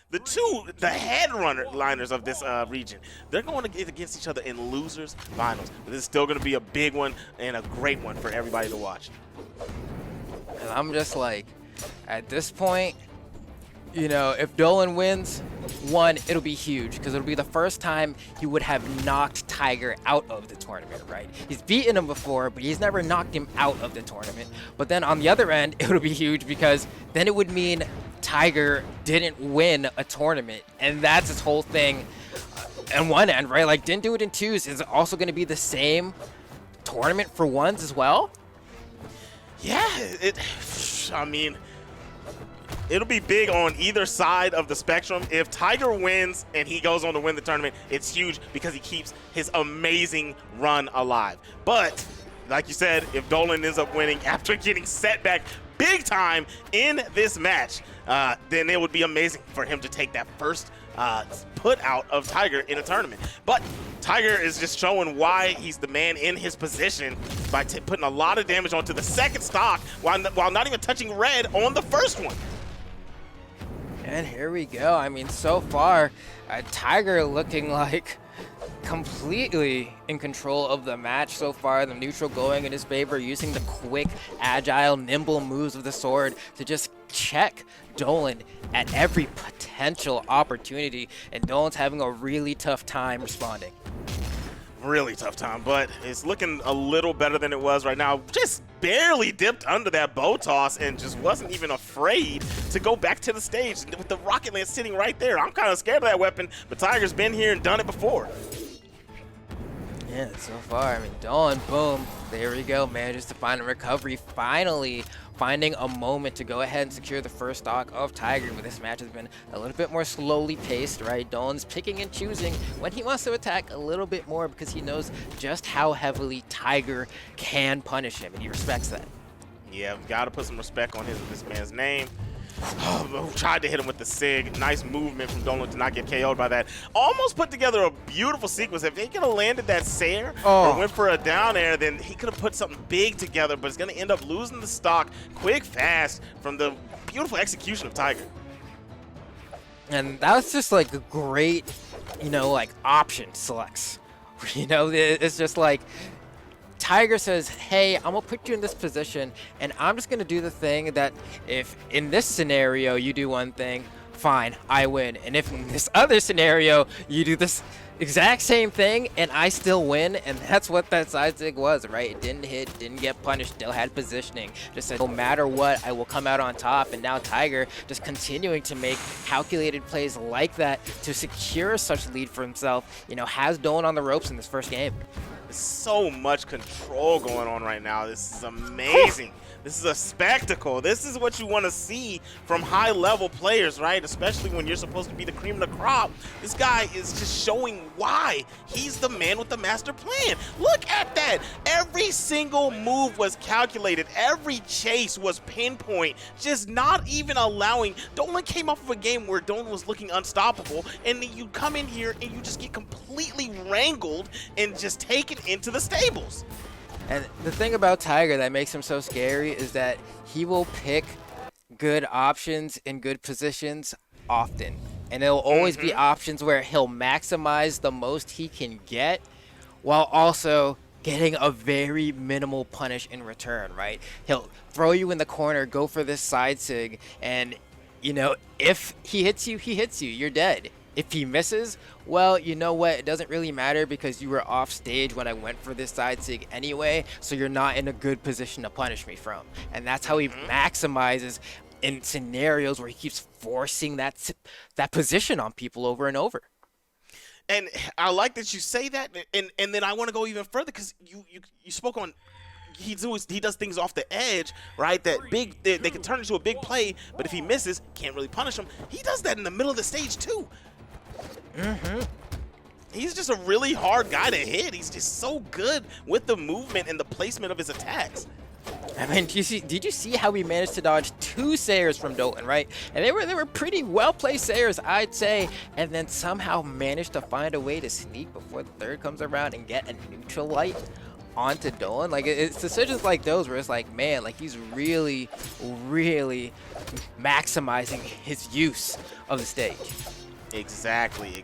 the headliners of this region. They're going to get against each other in losers finals. But this is still going to be a big one and a great one for everybody to watch. And I'm just like, at this point, you know, if Dolan wins, one, it'll be huge because it'll be the first time he would have knocked Tiger out of the tournament, right? He's beaten him before, but he's never knocked him out of the tournament. But then on the other end, it would be huge because then it would mean Tiger didn't win a tournament, and that's his whole thing on one end, right? Like, didn't do it in twos. Is it also going to be the same tournament for ones as well? Yeah, I mean, it'll be big on either side of the spectrum. If Tiger wins and he goes on to win the tournament, it's huge because he keeps his amazing run alive. But, like you said, if Dolan ends up winning after getting set back big time in this match, then it would be amazing for him to take that first put out of Tiger in a tournament. But Tiger is just showing why he's the man in his position by putting a lot of damage onto the second stock while not even touching red on the first one. And here we go. I mean, so far, Tiger looking like completely in control of the match so far. The neutral going in his favor, using the quick, agile, nimble moves of the sword to just check Dolan at every potential opportunity. And Dolan's having a really tough time responding. Really tough time, but it's looking a little better than it was right now. Just barely dipped under that bow toss and just wasn't even afraid to go back to the stage with the rocket lance sitting right there. I'm kind of scared of that weapon, but Tiger's been here and done it before. Yeah, so far, I mean, Dolan, boom, there we go, manages to find a recovery, finally finding a moment to go ahead and secure the first stock of Tiger. But this match has been a little bit more slowly paced, right? Dolan's picking and choosing when he wants to attack a little bit more because he knows just how heavily Tiger can punish him, and he respects that. Yeah, we've got to put some respect on this man's name. Tried to hit him with the SIG. Nice movement from Dolan to not get KO'd by that. Almost put together a beautiful sequence. If he could have landed that Sair or went for a down air, then he could have put something big together, but it's going to end up losing the stock quick, fast from the beautiful execution of Tiger. And that was just like a great, you know, like option selects. You know, it's just like, Tiger says, hey, I'm going to put you in this position, and I'm just going to do the thing that if in this scenario you do one thing, fine, I win. And if in this other scenario you do this exact same thing and I still win, and that's what that side sig was, right? It didn't hit, didn't get punished, still had positioning. Just said, no matter what, I will come out on top. And now Tiger just continuing to make calculated plays like that to secure such lead for himself, you know, has Dolan on the ropes in this first game. So much control going on right now. This is amazing. This is a spectacle. This is what you want to see from high-level players, right? Especially when you're supposed to be the cream of the crop. This guy is just showing why he's the man with the master plan. Look at that. Every single move was calculated. Every chase was pinpoint. Just not even allowing. Dolan came off of a game where Dolan was looking unstoppable, and then you come in here and you just get completely wrangled and just taken into the stables. And the thing about Tiger that makes him so scary is that he will pick good options in good positions often. And it'll always be options where he'll maximize the most he can get while also getting a very minimal punish in return, right? He'll throw you in the corner, go for this side sig, and, you know, if he hits you, you're dead. If he misses, well, you know what? It doesn't really matter because you were off stage when I went for this side sig anyway, so you're not in a good position to punish me from. And that's how he maximizes in scenarios where he keeps forcing that position on people over and over. And I like that you say that, and then I want to go even further because you spoke on he does things off the edge, right? That big they can turn into a big play, but if he misses, can't really punish him. He does that in the middle of the stage too. He's just a really hard guy to hit. He's just so good with the movement and the placement of his attacks. I mean, did you see how we managed to dodge 2 Sairs from Dolan, right? And they were pretty well-placed Sairs, I'd say, and then somehow managed to find a way to sneak before the third comes around and get a neutral light. onto Dolan. Like, it's decisions like those where it's like, man, like he's really, really maximizing his use of the stage. Exactly.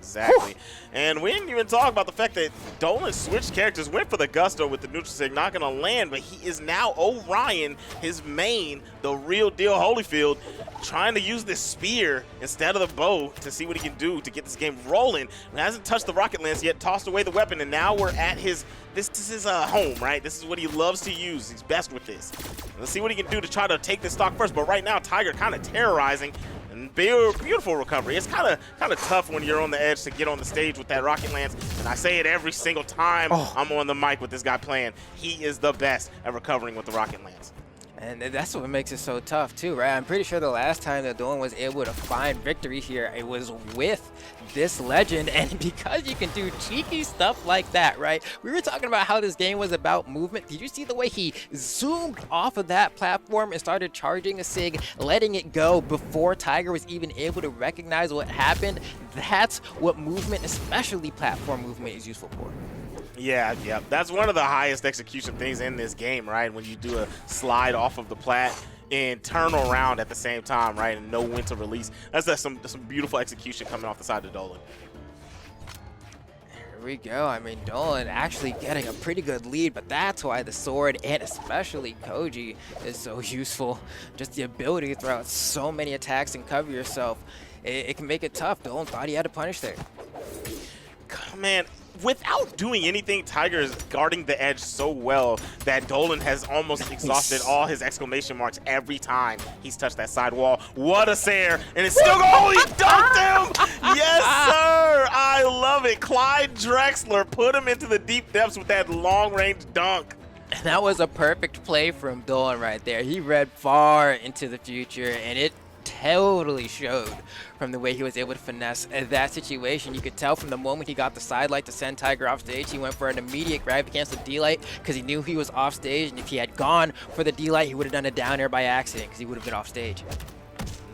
And we didn't even talk about the fact that Dolan switched characters, went for the Gusto with the neutral sig, not going to land, but he is now Orion, his main, the real deal Holyfield, trying to use this spear instead of the bow to see what he can do to get this game rolling. He hasn't touched the rocket lance yet, tossed away the weapon, and now we're at his, this is his home, right? This is what he loves to use. He's best with this. Let's see what he can do to try to take this stock first, but right now Tiger kind of terrorizing. And beautiful recovery. It's kind of tough when you're on the edge to get on the stage with that rocket lance. And I say it every single time I'm on the mic with this guy playing. He is the best at recovering with the rocket lance. And that's what makes it so tough too, right? I'm pretty sure the last time that Dolan was able to find victory here, it was with this legend. And because you can do cheeky stuff like that, right? We were talking about how this game was about movement. Did you see the way he zoomed off of that platform and started charging a sig, letting it go before Tiger was even able to recognize what happened? That's what movement, especially platform movement, is useful for. Yeah, that's one of the highest execution things in this game, right? When you do a slide off of the plat and turn around at the same time, right? And know when to release. That's some beautiful execution coming off the side of Dolan. Here we go. I mean, Dolan actually getting a pretty good lead, but that's why the sword and especially Koji is so useful. Just the ability to throw out so many attacks and cover yourself. It can make it tough. Dolan thought he had to punish there. Man, without doing anything, Tiger is guarding the edge so well that Dolan has almost exhausted all his exclamation marks every time he's touched that side wall. What a Sayer, and it's still going. Oh, he dunked him! Yes, sir! I love it. Clyde Drexler put him into the deep depths with that long-range dunk. And that was a perfect play from Dolan right there. He read far into the future, and it totally showed from the way he was able to finesse that situation. You could tell from the moment he got the side light to send Tiger off stage, he went for an immediate grab against the D-light because he knew he was off stage, and if he had gone for the D-light, he would have done a down air by accident because he would have been off stage.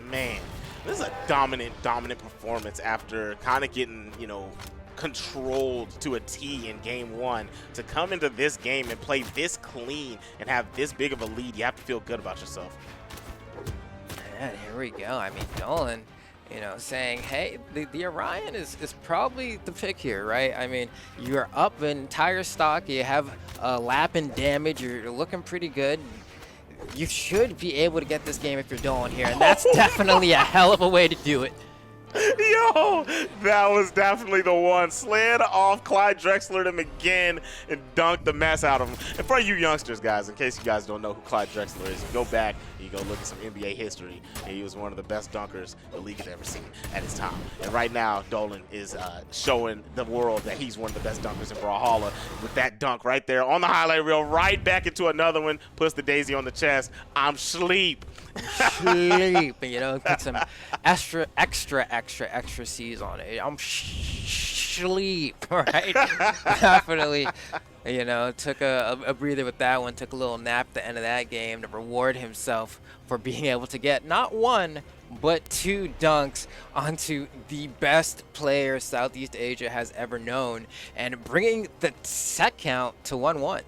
Man, this is a dominant performance after kind of getting, you know, controlled to a T in game one. To come into this game and play this clean and have this big of a lead, you have to feel good about yourself. And here we go. I mean, Dolan, you know, saying, hey, the Orion is probably the pick here, right? I mean, you're up in entire stock. You have a lap in damage. You're looking pretty good. You should be able to get this game if you're Dolan here, and that's definitely a hell of a way to do it. Yo, that was definitely the one. Slid off Clyde Drexler him again and dunked the mess out of him. And for you youngsters, guys, in case you guys don't know who Clyde Drexler is, you go back and you go look at some NBA history, and he was one of the best dunkers the league has ever seen at his time. And right now, Dolan is showing the world that he's one of the best dunkers in Brawlhalla with that dunk right there on the highlight reel, right back into another one, puts the daisy on the chest. I'm sleep. Sleep, you know, put some extra C's on it. I'm sleep, right? Definitely, you know, took a breather with that one, took a little nap at the end of that game to reward himself for being able to get not one, but two dunks onto the best player Southeast Asia has ever known, and bringing the set count to 1-1.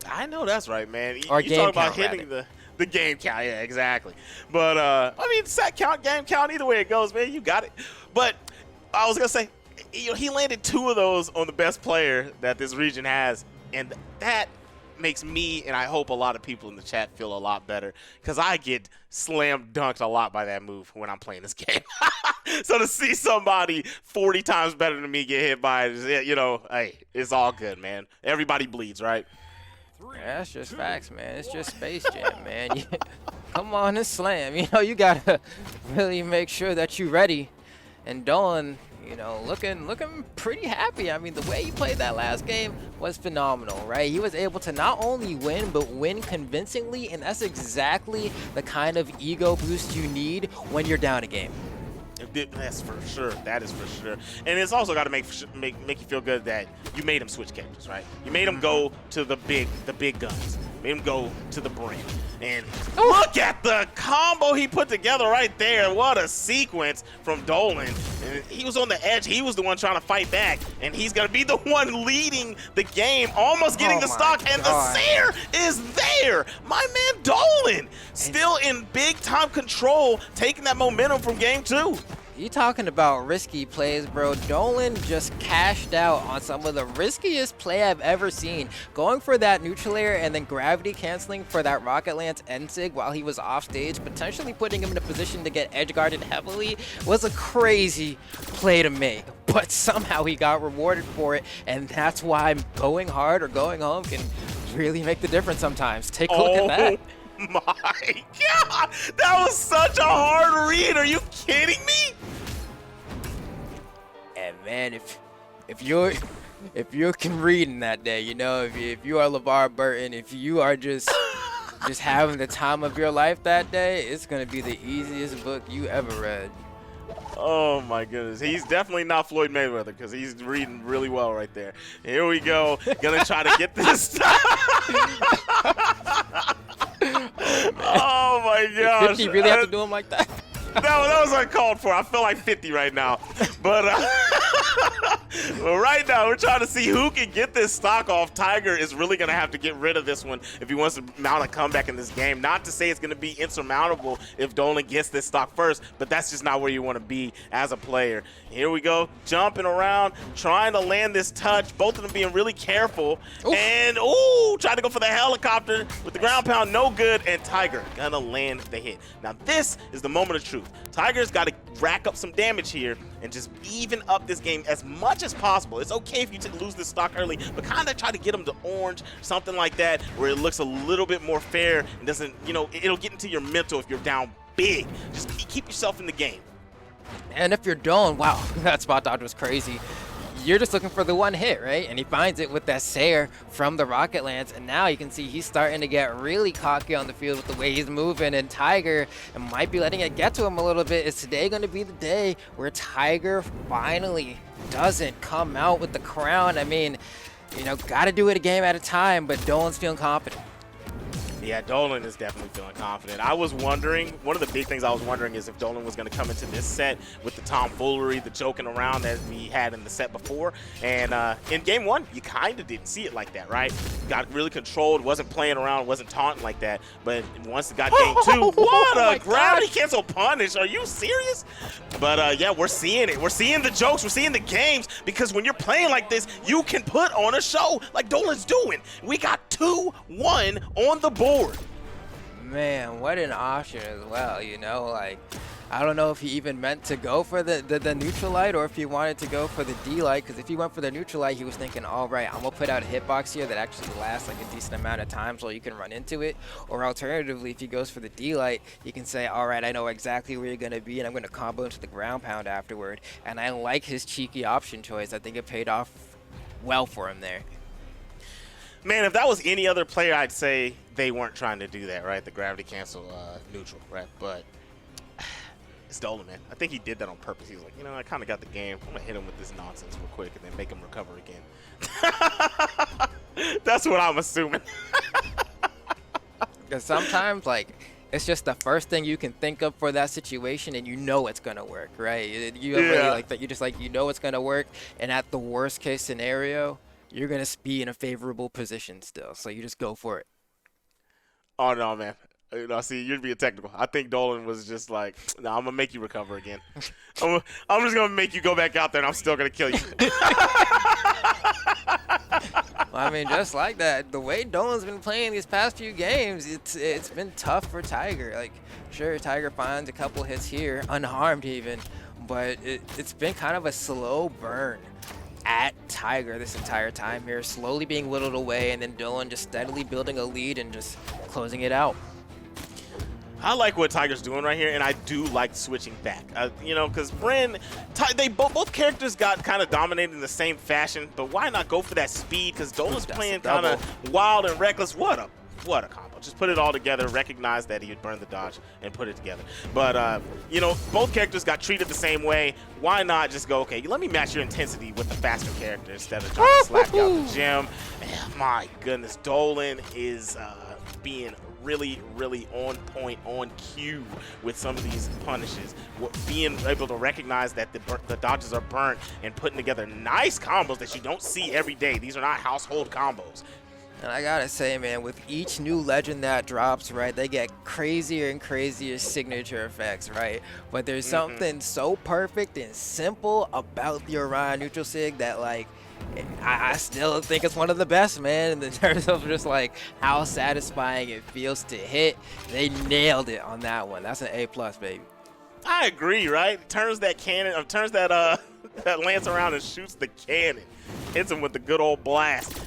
I know that's right, man. Or you game talk about count, hitting the game count, yeah, exactly. But I mean, set count, game count, either way it goes, man, you got it. But I was gonna say, you know, he landed 2 of those on the best player that this region has, and that makes me, and I hope a lot of people in the chat, feel a lot better, because I get slam dunked a lot by that move when I'm playing this game. So to see somebody 40 times better than me get hit by it, you know, hey, it's all good, man. Everybody bleeds, right? Yeah, that's just facts, man. It's just Space Jam, man. Come on and slam. You know, you gotta really make sure that you're ready. And Dolan, you know, looking pretty happy. I mean, the way he played that last game was phenomenal, right? He was able to not only win, but win convincingly, and that's exactly the kind of ego boost you need when you're down a game. That's for sure. That is for sure. And it's also got to make you feel good that you made him switch characters, right? You made him go to the big guns. made him go to the brink. And look at the combo he put together right there. What a sequence from Dolan. And he was on the edge. He was the one trying to fight back. And he's going to be the one leading the game, almost getting the stock. And the Sair is there. My man Dolan still in big-time control, taking that momentum from game 2. You talking about risky plays, bro. Dolan just cashed out on some of the riskiest play I've ever seen. Going for that neutral air and then gravity canceling for that Rocket Lance N-Sig while he was off stage, potentially putting him in a position to get edge guarded heavily, was a crazy play to make. But somehow he got rewarded for it, and that's why going hard or going home can really make the difference sometimes. Take a look at that. My God, that was such a hard read. Are you kidding me? And man, if you're reading that day, you know, if you are LeVar Burton, if you are just having the time of your life that day, it's gonna be the easiest book you ever read. Oh my goodness, he's definitely not Floyd Mayweather because he's reading really well right there. Here we go, gonna try to get this stuff. Oh my gosh. 50 really have to do him like that? That was uncalled for. I feel like 50 right now. But well, right now, we're trying to see who can get this stock off. Tiger is really going to have to get rid of this one if he wants to mount a comeback in this game. Not to say it's going to be insurmountable if Dolan gets this stock first, but that's just not where you want to be as a player. Here we go, jumping around, trying to land this touch. Both of them being really careful. Oof. And, trying to go for the helicopter with the ground pound, no good. And Tiger going to land the hit. Now, this is the moment of truth. Tiger's got to rack up some damage here and just even up this game as much as possible. It's okay if you lose this stock early, but kind of try to get him to orange, something like that, where it looks a little bit more fair and doesn't, you know, it'll get into your mental if you're down big. Just keep yourself in the game. And if you're Dolan, wow, that spot dodge was crazy. You're just looking for the one hit, right? And he finds it with that Sair from the Rocket Lance, and now you can see he's starting to get really cocky on the field with the way he's moving, and Tiger might be letting it get to him a little bit. Is today going to be the day where Tiger finally doesn't come out with the crown? I mean, you know, got to do it a game at a time, but Dolan's feeling confident. Yeah, Dolan is definitely feeling confident. I was wondering, one of the big things I was wondering is if Dolan was going to come into this set with the tomfoolery, the joking around that we had in the set before. And in game 1, you kind of didn't see it like that, right? Got really controlled, wasn't playing around, wasn't taunting like that. But once it got game 2, what a gravity cancel punish. Are you serious? But yeah, we're seeing it. We're seeing the jokes. We're seeing the games, because when you're playing like this, you can put on a show like Dolan's doing. We got 2-1 on the board. Man, what an option as well, you know, like, I don't know if he even meant to go for the neutral light or if he wanted to go for the D light, because if he went for the neutral light, he was thinking, all right, I'm gonna put out a hitbox here that actually lasts like a decent amount of time so you can run into it. Or alternatively, if he goes for the D light, he can say, all right, I know exactly where you're gonna be and I'm gonna combo into the ground pound afterward. And I like his cheeky option choice. I think it paid off well for him there. Man, if that was any other player, I'd say they weren't trying to do that, right? The gravity cancel neutral, right? But it's Dolan, man. I think he did that on purpose. He was like, you know, I kind of got the game. I'm going to hit him with this nonsense real quick and then make him recover again. That's what I'm assuming. Because sometimes, like, it's just the first thing you can think of for that situation, and you know it's gonna work, right? You really like that. You just like, you know it's gonna work, and at the worst case scenario, you're going to be in a favorable position still. So you just go for it. Oh, no, man. You know, see, you're being technical. I think Dolan was just like, no, I'm going to make you recover again. I'm just going to make you go back out there, and I'm still going to kill you. Well, I mean, just like that, the way Dolan's been playing these past few games, it's been tough for Tiger. Like, sure, Tiger finds a couple hits here, unharmed even, but it's been kind of a slow burn at Tiger this entire time here, slowly being whittled away, and then Dolan just steadily building a lead and just closing it out. I like what Tiger's doing right here, and I do like switching back. You know, because Bryn, they both characters got kind of dominated in the same fashion, but why not go for that speed? Because Dolan's playing kind of wild and reckless. What a combo. Just put it all together, recognize that he had burned the dodge, and put it together. But, you know, both characters got treated the same way. Why not just go, okay, let me match your intensity with the faster character instead of trying to slack you out the gym. My goodness, Dolan is being really, really on point, on cue with some of these punishes. Being able to recognize that the dodges are burnt and putting together nice combos that you don't see every day. These are not household combos. And I gotta say, man, with each new legend that drops, right, they get crazier and crazier signature effects, right? But there's something so perfect and simple about the Orion neutral sig that, like, I still think it's one of the best, man, in terms of just like how satisfying it feels to hit. They nailed it on that one. That's an A+, baby. I agree, right? Turns that cannon, turns that that lance around and shoots the cannon. Hits him with the good old blast.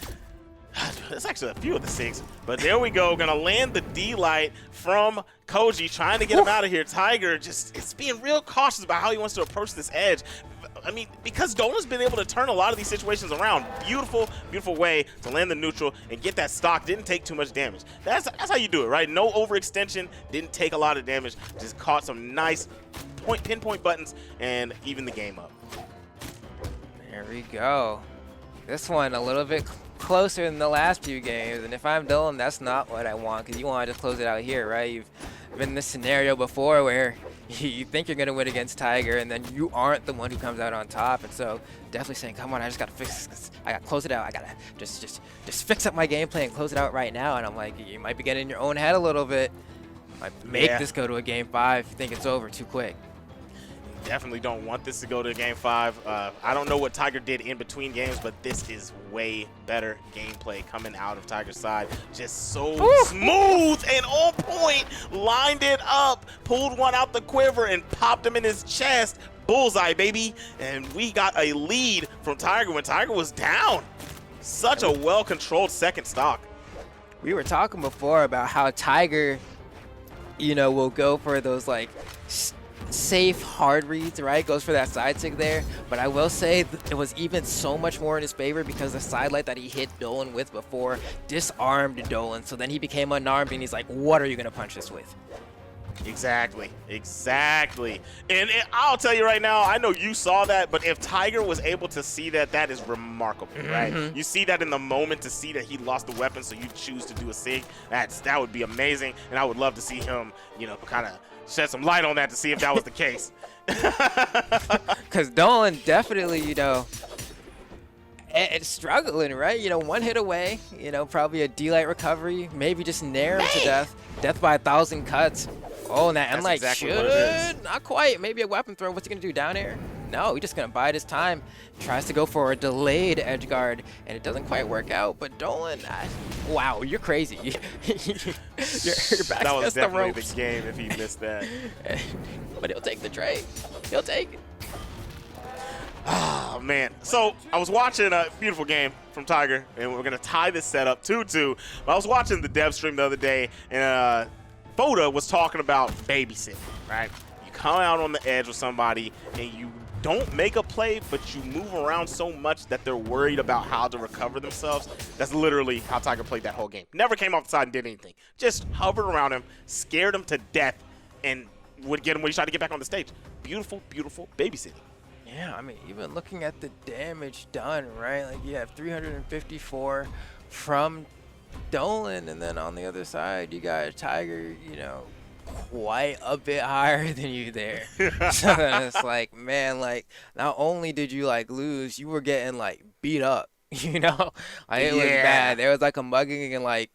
That's actually a few of the 6, but there we go. Gonna land the D-Light from Koji, trying to get him out of here. Tiger just is being real cautious about how he wants to approach this edge. I mean, because Dolan's been able to turn a lot of these situations around. Beautiful, beautiful way to land the neutral and get that stock. Didn't take too much damage. That's how you do it, right? No overextension, didn't take a lot of damage. Just caught some nice pinpoint buttons and even the game up. There we go. This one a little bit closer than the last few games, and if I'm Dolan, that's not what I want, because you want to just close it out here, right? You've been in this scenario before where you think you're going to win against Tiger, and then you aren't the one who comes out on top, and so definitely saying, come on, I just got to fix this. I got to close it out. I got to just fix up my gameplay and close it out right now, and I'm like, you might be getting in your own head a little bit. Might make this go to a game 5 if you think it's over too quick. Definitely don't want this to go to game 5. I don't know what Tiger did in between games, but this is way better gameplay coming out of Tiger's side. Just so smooth and on point. Lined it up, pulled one out the quiver and popped him in his chest. Bullseye, baby. And we got a lead from Tiger when Tiger was down. Such a well-controlled second stock. We were talking before about how Tiger, you know, will go for those like safe hard reads, right? Goes for that side stick there, but I will say it was even so much more in his favor because the sidelight that he hit Dolan with before disarmed Dolan, so then he became unarmed and he's like, what are you gonna punch this with? Exactly. And I'll tell you right now, I know you saw that, but if Tiger was able to see that, that is remarkable, right? You see that in the moment, to see that he lost the weapon, so you choose to do a sig. That would be amazing, and I would love to see him, you know, kind of shed some light on that to see if that was the case. Because Dolan definitely, you know, it's struggling, right? You know, one hit away, you know, probably a D-Light recovery, maybe just nair him to death. Death by 1,000 cuts. Oh, and that end like exactly not quite. Maybe a weapon throw. What's he gonna do down air? No, he's just gonna bide his time. Tries to go for a delayed edge guard, and it doesn't quite work out. But Dolan, wow, you're crazy. Your back that was the definitely ropes. the game if he missed that. But he'll take the trade. He'll take it. Oh, man. So I was watching a beautiful game from Tiger, and we're going to tie this setup 2-2. But I was watching the dev stream the other day, and Foda was talking about babysitting, right? You come out on the edge with somebody, and you don't make a play, but you move around so much that they're worried about how to recover themselves. That's literally how Tiger played that whole game. Never came off the side and did anything. Just hovered around him, scared him to death, and would get him when he tried to get back on the stage. Beautiful, beautiful babysitting. Yeah, I mean, even looking at the damage done, right? Like, you have 354 from Dolan, and then on the other side, you got Tiger, you know, quite a bit higher than you there. So then it's like, man, like, not only did you, like, lose, you were getting, like, beat up, you know? Like, it was bad. There was, like, a mugging, and, like,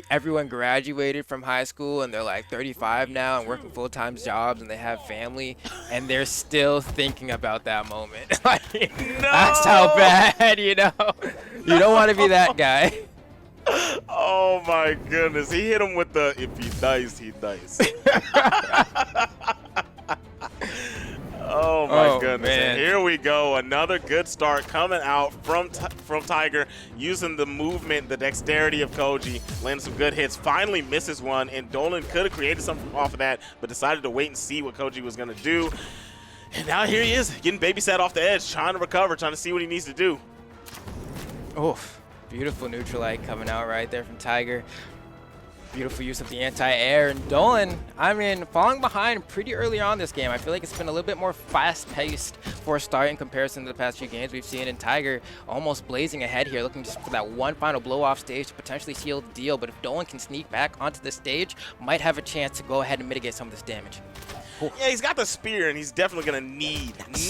everyone graduated from high school and they're like 35 now and working full-time jobs and they have family and they're still thinking about that moment. Like, that's how bad, you know. You don't want to be that guy. Oh my goodness, he hit him with the if he dies, he dies. Oh my goodness, man. And here we go, another good start coming out from Tiger, using the movement, the dexterity of Koji, landing some good hits, finally misses one, and Dolan could have created something off of that, but decided to wait and see what Koji was going to do. And now here he is, getting babysat off the edge, trying to recover, trying to see what he needs to do. Oh, beautiful neutral light coming out right there from Tiger. Beautiful use of the anti-air. And Dolan, I mean, falling behind pretty early on this game. I feel like it's been a little bit more fast-paced for a start in comparison to the past few games we've seen. And Tiger almost blazing ahead here, looking just for that one final blow-off stage to potentially seal the deal. But if Dolan can sneak back onto the stage, might have a chance to go ahead and mitigate some of this damage. Yeah, he's got the spear, and he's definitely going to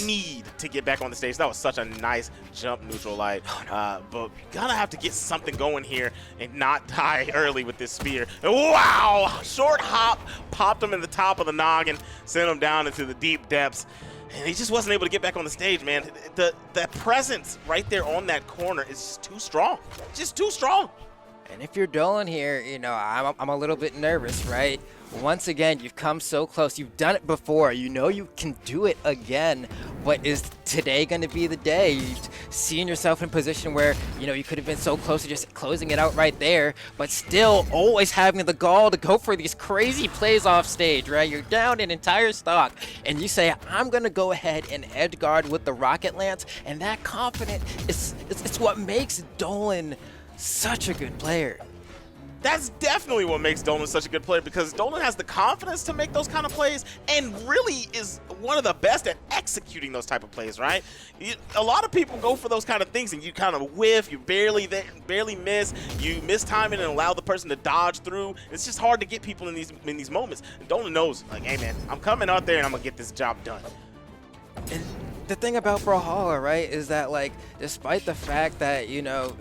need to get back on the stage. That was such a nice jump neutral light. But gonna have to get something going here and not die early with this spear. Wow! Short hop, popped him in the top of the noggin, sent him down into the deep depths. And he just wasn't able to get back on the stage, man. The presence right there on that corner is just too strong. Just too strong. And if you're Dolan here, you know, I'm a little bit nervous, right? Once again, you've come so close. You've done it before. You know you can do it again. But is today going to be the day? You've seen yourself in a position where, you know, you could have been so close to just closing it out right there, but still always having the gall to go for these crazy plays off stage, right? You're down an entire stock, and you say, I'm going to go ahead and edge guard with the Rocket Lance, and that confidence it's what makes Dolan such a good player. That's definitely what makes Dolan such a good player, because Dolan has the confidence to make those kind of plays and really is one of the best at executing those type of plays, right? A lot of people go for those kind of things and you kind of whiff, you barely miss, you miss timing and allow the person to dodge through. It's just hard to get people in these moments. And Dolan knows, like, hey man, I'm coming out there and I'm gonna get this job done. And the thing about Brawlhalla, right, is that, like, despite the fact that, you know,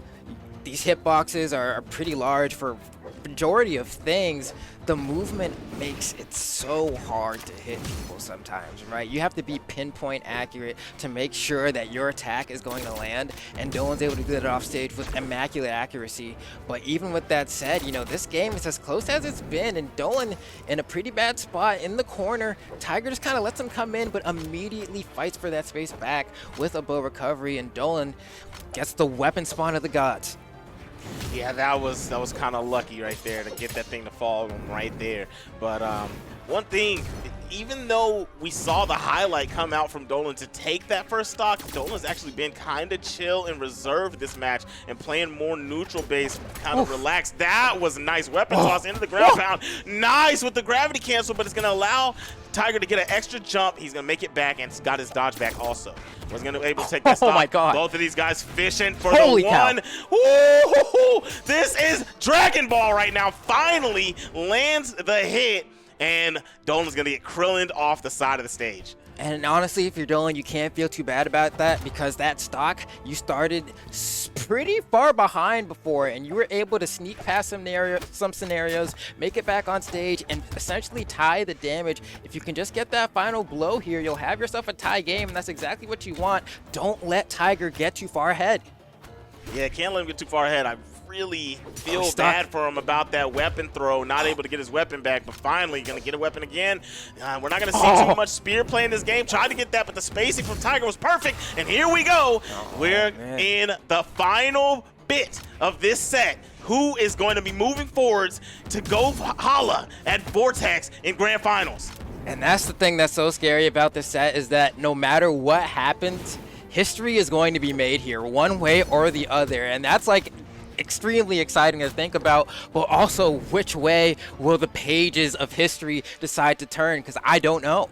these hitboxes are pretty large for majority of things, the movement makes it so hard to hit people sometimes, right? You have to be pinpoint accurate to make sure that your attack is going to land, and Dolan's able to get it off stage with immaculate accuracy. But even with that said, you know, this game is as close as it's been, and Dolan in a pretty bad spot in the corner. Tiger just kind of lets him come in, but immediately fights for that space back with a bow recovery, and Dolan gets the weapon spawn of the gods. Yeah, that was kind of lucky right there to get that thing to fall right there. But one thing, even though we saw the highlight come out from Dolan to take that first stock, Dolan's actually been kind of chill and reserved this match and playing more neutral base, kind of relaxed. That was a nice weapon toss into the ground pound. Nice with the gravity cancel, but it's going to allow Tiger to get an extra jump. He's going to make it back and got his dodge back also. Was going to be able to take that stock. Oh my God. Both of these guys fishing for Holy the cow. one. Ooh, this is Dragon Ball right now. Finally lands the hit, and Dolan's going to get Krillin'd off the side of the stage. And honestly, if you're Dolan, you can't feel too bad about that, because that stock, you started pretty far behind before, and you were able to sneak past some scenarios, make it back on stage, and essentially tie the damage. If you can just get that final blow here, you'll have yourself a tie game, and that's exactly what you want. Don't let Tiger get too far ahead. Yeah, can't let him get too far ahead. I really feel bad for him about that weapon throw, not able to get his weapon back, but finally going to get a weapon again. We're not going to see too much spear play in this game. Tried to get that, but the spacing from Tiger was perfect, and here we go. We're in the final bit of this set. Who is going to be moving forwards to go holla at Vortex in Grand Finals? And that's the thing that's so scary about this set, is that no matter what happens, history is going to be made here one way or the other, and that's like extremely exciting to think about. But also, which way will the pages of history decide to turn? Because I don't know.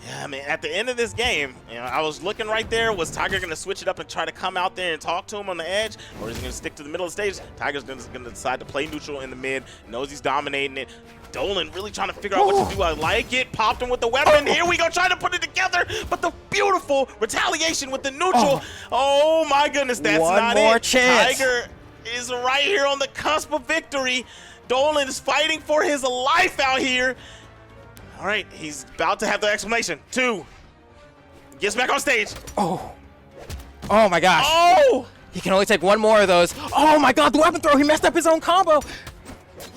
Yeah, I mean, at the end of this game, you know, I was looking right there. Was Tiger going to switch it up and try to come out there and talk to him on the edge? Or is he going to stick to the middle of the stage? Tiger's going to decide to play neutral in the mid. Knows he's dominating it. Dolan really trying to figure out what to do. I like it. Popped him with the weapon. Here we go, trying to put it together. But the beautiful retaliation with the neutral. Oh my goodness, that's not it. One more chance. Tiger is right here on the cusp of victory. Dolan is fighting for his life out here. All right, he's about to have the exclamation. 2. Gets back on stage. Oh my gosh. Oh! He can only take one more of those. Oh my God, the weapon throw. He messed up his own combo.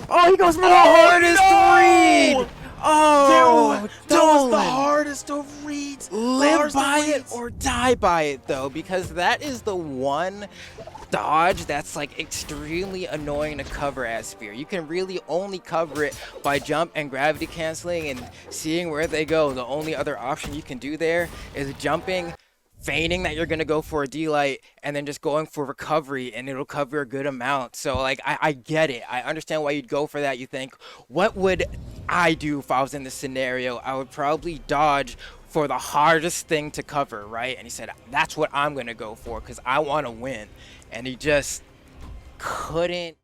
Oh, he goes for the hardest read. Oh, that was the hardest of reads. Live by it or die by it, though, because that is the one dodge that's like extremely annoying to cover as spear. You can really only cover it by jump and gravity canceling and seeing where they go. The only other option you can do there is jumping feigning that you're gonna go for a D-Light and then just going for recovery, and it'll cover a good amount. So like I get it. I understand why you'd go for that. You think, what would I do if I was in this scenario? I would probably dodge for the hardest thing to cover, right? And he said, that's what I'm gonna go for because I want to win. And he just couldn't